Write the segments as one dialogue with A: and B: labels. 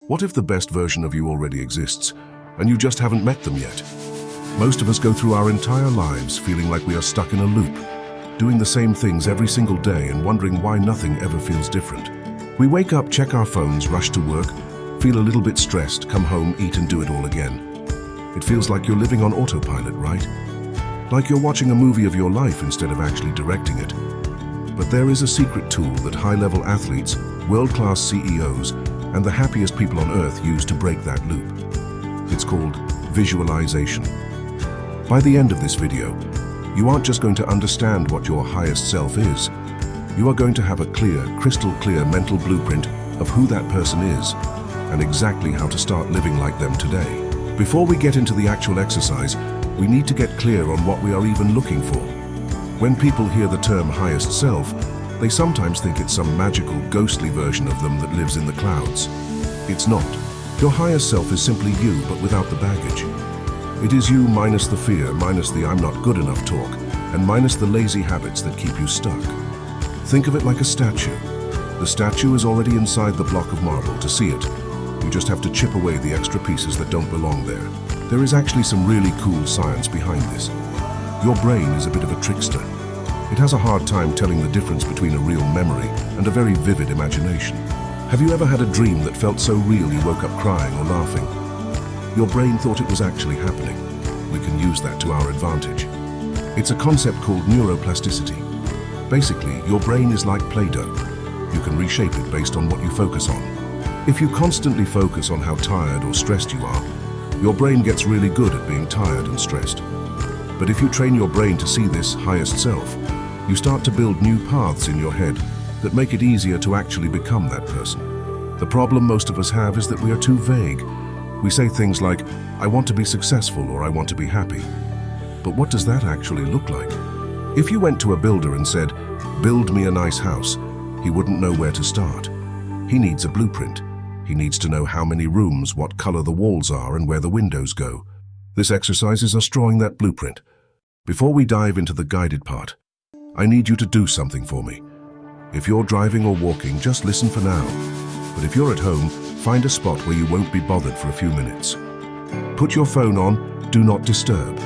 A: What if the best version of you already exists, and you just haven't met them yet? Most of us go through our entire lives feeling like we are stuck in a loop, doing the same things every single day and wondering why nothing ever feels different. We wake up, check our phones, rush to work, feel a little bit stressed, come home, eat and do it all again. It feels like you're living on autopilot, right? Like you're watching a movie of your life instead of actually directing it. But there is a secret tool that high-level athletes, world-class CEOs, and the happiest people on earth use to break that loop. It's called visualization. By the end of this video, you aren't just going to understand what your highest self is. You are going to have a clear, crystal clear mental blueprint of who that person is and exactly how to start living like them today. Before we get into the actual exercise, we need to get clear on what we are even looking for. When people hear the term highest self, they sometimes think it's some magical, ghostly version of them that lives in the clouds. It's not. Your highest self is simply you, but without the baggage. It is you minus the fear, minus the I'm not good enough talk, and minus the lazy habits that keep you stuck. Think of it like a statue. The statue is already inside the block of marble. To see it, you just have to chip away the extra pieces that don't belong there. There is actually some really cool science behind this. Your brain is a bit of a trickster. It has a hard time telling the difference between a real memory and a very vivid imagination. Have you ever had a dream that felt so real you woke up crying or laughing? Your brain thought it was actually happening. We can use that to our advantage. It's a concept called neuroplasticity. Basically, your brain is like Play-Doh. You can reshape it based on what you focus on. If you constantly focus on how tired or stressed you are, your brain gets really good at being tired and stressed. But if you train your brain to see this highest self, you start to build new paths in your head that make it easier to actually become that person. The problem most of us have is that we are too vague. We say things like, I want to be successful or I want to be happy. But what does that actually look like? If you went to a builder and said, build me a nice house, he wouldn't know where to start. He needs a blueprint. He needs to know how many rooms, what color the walls are, and where the windows go. This exercise is us drawing that blueprint. Before we dive into the guided part, I need you to do something for me. If you're driving or walking, just listen for now. But if you're at home, find a spot where you won't be bothered for a few minutes. Put your phone on, do not disturb.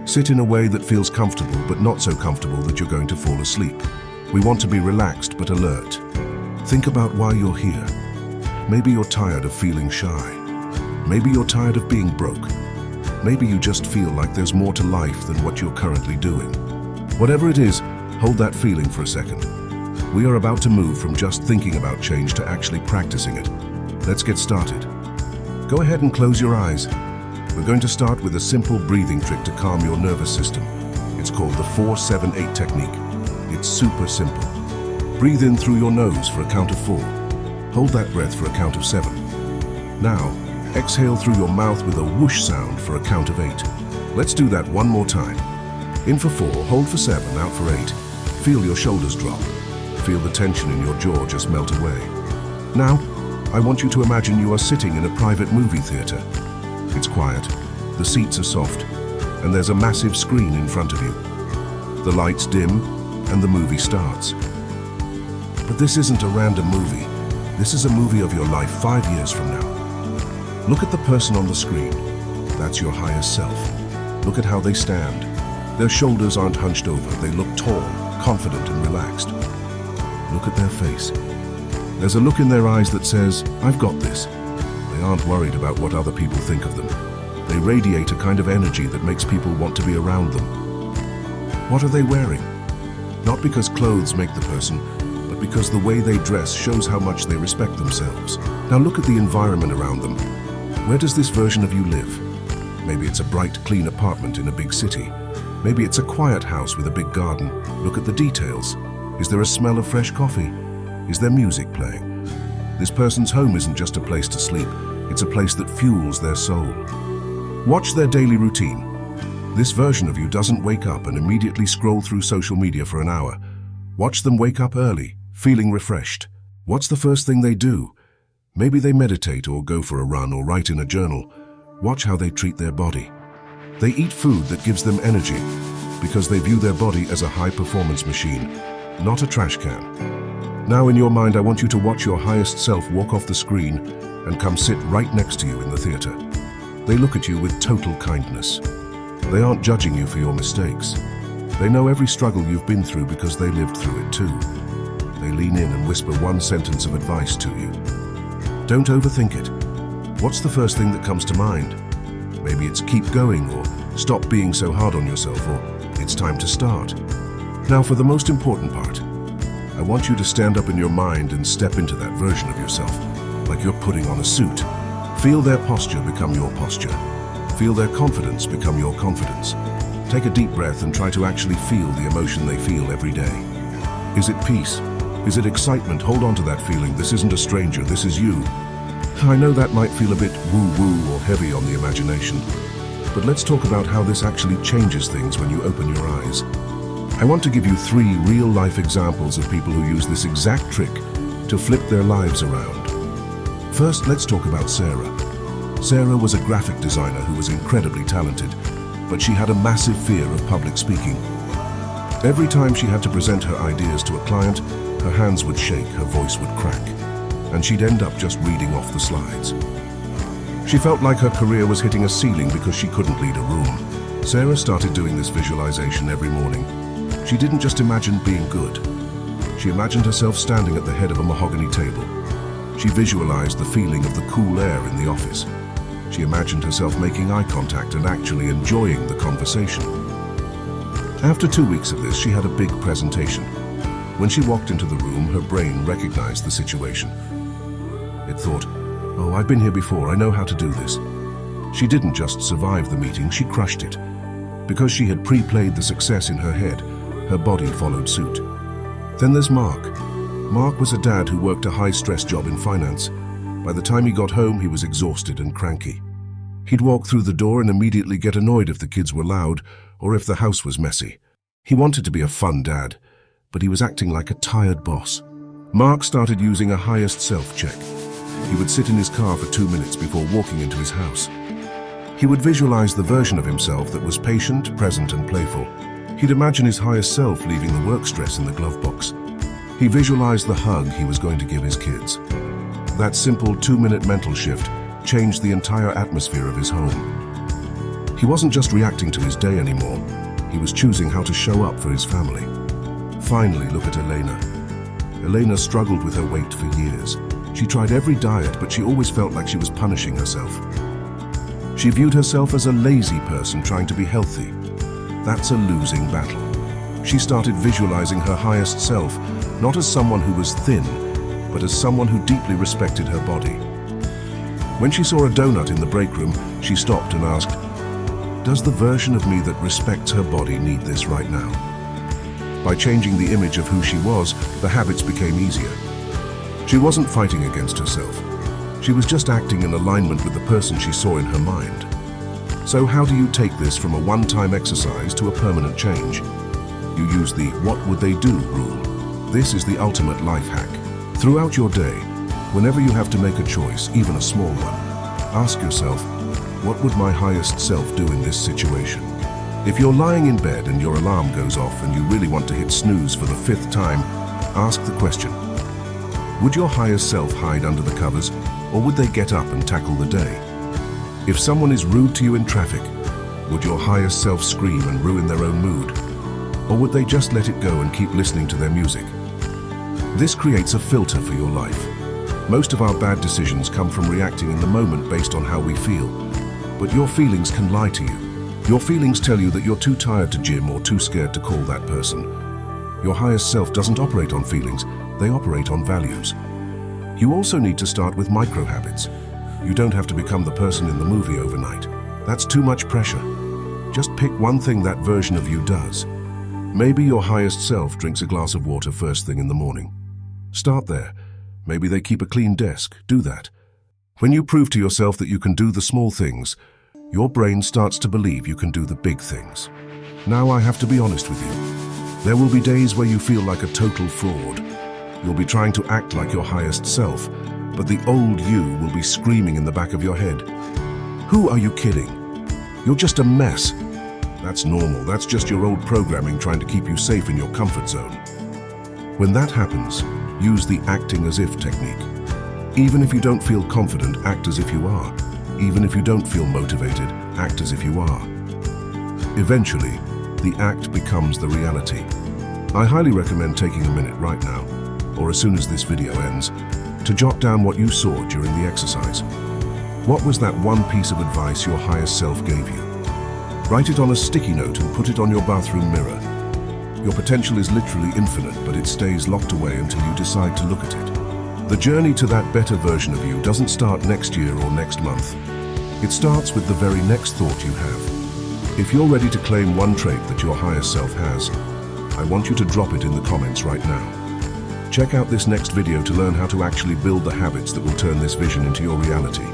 A: Sit in a way that feels comfortable, but not so comfortable that you're going to fall asleep. We want to be relaxed but alert. Think about why you're here. Maybe you're tired of feeling shy. Maybe you're tired of being broke. Maybe you just feel like there's more to life than what you're currently doing. Whatever it is, hold that feeling for a second. We are about to move from just thinking about change to actually practicing it. Let's get started. Go ahead and close your eyes. We're going to start with a simple breathing trick to calm your nervous system. It's called the 4-7-8 technique. It's super simple. Breathe in through your nose for a count of 4. Hold that breath for a count of 7. Now, exhale through your mouth with a whoosh sound for a count of 8. Let's do that one more time. In for 4, hold for 7, out for 8. Feel your shoulders drop. Feel the tension in your jaw just melt away. Now, I want you to imagine you are sitting in a private movie theater. It's quiet, the seats are soft, and there's a massive screen in front of you. The lights dim, and the movie starts. But this isn't a random movie. This is a movie of your life 5 years from now. Look at the person on the screen. That's your highest self. Look at how they stand. Their shoulders aren't hunched over. They look tall, confident, and relaxed. Look at their face. There's a look in their eyes that says, I've got this. They aren't worried about what other people think of them. They radiate a kind of energy that makes people want to be around them. What are they wearing? Not because clothes make the person, but because the way they dress shows how much they respect themselves. Now look at the environment around them. Where does this version of you live? Maybe it's a bright, clean apartment in a big city. Maybe it's a quiet house with a big garden. Look at the details. Is there a smell of fresh coffee? Is there music playing? This person's home isn't just a place to sleep. It's a place that fuels their soul. Watch their daily routine. This version of you doesn't wake up and immediately scroll through social media for an hour. Watch them wake up early, feeling refreshed. What's the first thing they do? Maybe they meditate or go for a run or write in a journal. Watch how they treat their body. They eat food that gives them energy because they view their body as a high-performance machine, not a trash can. Now in your mind, I want you to watch your highest self walk off the screen and come sit right next to you in the theater. They look at you with total kindness. They aren't judging you for your mistakes. They know every struggle you've been through because they lived through it too. They lean in and whisper one sentence of advice to you. Don't overthink it. What's the first thing that comes to mind? Maybe it's keep going, or stop being so hard on yourself, or it's time to start. Now for the most important part. I want you to stand up in your mind and step into that version of yourself, like you're putting on a suit. Feel their posture become your posture. Feel their confidence become your confidence. Take a deep breath and try to actually feel the emotion they feel every day. Is it peace? Is it excitement? Hold on to that feeling. This isn't a stranger, this is you. I know that might feel a bit woo-woo or heavy on the imagination, but let's talk about how this actually changes things when you open your eyes. I want to give you 3 real-life examples of people who use this exact trick to flip their lives around. First, let's talk about Sarah. Sarah was a graphic designer who was incredibly talented, but she had a massive fear of public speaking. Every time she had to present her ideas to a client, her hands would shake, her voice would crack, and she'd end up just reading off the slides. She felt like her career was hitting a ceiling because she couldn't lead a room. Sarah started doing this visualization every morning. She didn't just imagine being good. She imagined herself standing at the head of a mahogany table. She visualized the feeling of the cool air in the office. She imagined herself making eye contact and actually enjoying the conversation. After 2 weeks of this, she had a big presentation. When she walked into the room, her brain recognized the situation. It thought, "Oh, I've been here before, I know how to do this." She didn't just survive the meeting, she crushed it. Because she had pre-played the success in her head, her body followed suit. Then there's Mark. Mark was a dad who worked a high-stress job in finance. By the time he got home, he was exhausted and cranky. He'd walk through the door and immediately get annoyed if the kids were loud or if the house was messy. He wanted to be a fun dad, but he was acting like a tired boss. Mark started using a highest self check. He would sit in his car for 2 minutes before walking into his house. He would visualize the version of himself that was patient, present, and playful. He'd imagine his highest self leaving the work stress in the glove box. He visualized the hug he was going to give his kids. That simple 2-minute mental shift changed the entire atmosphere of his home. He wasn't just reacting to his day anymore. He was choosing how to show up for his family. Finally, look at Elena. Elena struggled with her weight for years. She tried every diet, but she always felt like she was punishing herself. She viewed herself as a lazy person trying to be healthy. That's a losing battle. She started visualizing her highest self, not as someone who was thin, but as someone who deeply respected her body. When she saw a donut in the break room, she stopped and asked, "Does the version of me that respects her body need this right now?" By changing the image of who she was, the habits became easier. She wasn't fighting against herself. She was just acting in alignment with the person she saw in her mind. So how do you take this from a one-time exercise to a permanent change? You use the "what would they do" rule. This is the ultimate life hack. Throughout your day, whenever you have to make a choice, even a small one, ask yourself, what would my highest self do in this situation? If you're lying in bed and your alarm goes off and you really want to hit snooze for the 5th time, ask the question, would your highest self hide under the covers, or would they get up and tackle the day? If someone is rude to you in traffic, would your highest self scream and ruin their own mood? Or would they just let it go and keep listening to their music? This creates a filter for your life. Most of our bad decisions come from reacting in the moment based on how we feel. But your feelings can lie to you. Your feelings tell you that you're too tired to gym or too scared to call that person. Your highest self doesn't operate on feelings, they operate on values. You also need to start with micro habits. You don't have to become the person in the movie overnight. That's too much pressure. Just pick one thing that version of you does. Maybe your highest self drinks a glass of water first thing in the morning. Start there. Maybe they keep a clean desk. Do that. When you prove to yourself that you can do the small things, your brain starts to believe you can do the big things. Now I have to be honest with you. There will be days where you feel like a total fraud. You'll be trying to act like your highest self, but the old you will be screaming in the back of your head. Who are you kidding? You're just a mess. That's normal. That's just your old programming trying to keep you safe in your comfort zone. When that happens, Use the acting as if technique. Even if you don't feel confident, act as if you are. Even if you don't feel motivated, act as if you are. Eventually, the act becomes the reality. I highly recommend taking a minute right now, or as soon as this video ends, to jot down what you saw during the exercise. What was that one piece of advice your highest self gave you? Write it on a sticky note and put it on your bathroom mirror. Your potential is literally infinite, but it stays locked away until you decide to look at it. The journey to that better version of you doesn't start next year or next month. It starts with the very next thought you have. If you're ready to claim one trait that your highest self has, I want you to drop it in the comments right now. Check out this next video to learn how to actually build the habits that will turn this vision into your reality.